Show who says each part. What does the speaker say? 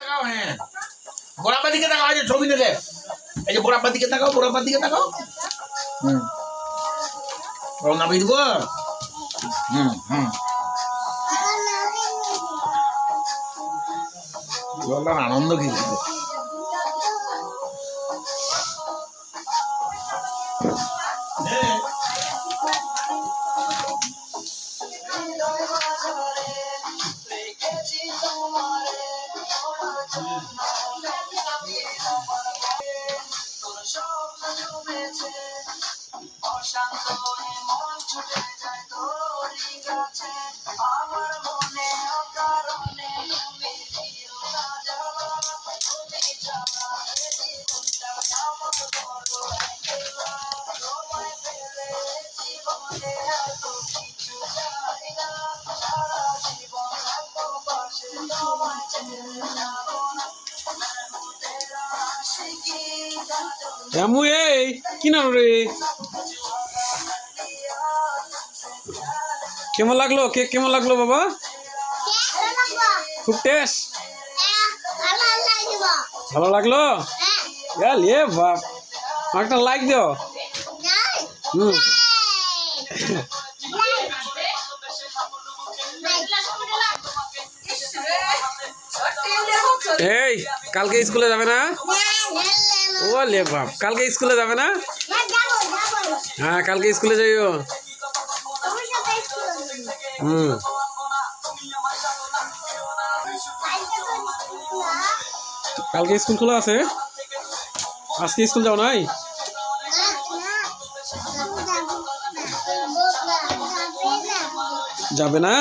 Speaker 1: তাকাও, হ্যাঁ বরাবর দিকে তাকাও, যে ছবি দেখে এই যে বরাবর দিকে তাকাও, বরাবর দিকে তাকাও। রওনা দিয়ে দিব। বললাম আনন্দ কি
Speaker 2: রামু এই কিনা রে কেমন লাগলো কেক কেমন লাগলো বাবা খুব টেস্ট ভালো লাগলো এ বাপ একটা লাইক দিও এই কালকে স্কুলে যাবে না ও লে বাপ কালকে স্কুলে যাবে না হ্যাঁ কালকে স্কুলে যাইও কালকে স্কুল খোলা আছে আজকে স্কুল যাও নাই যাবে না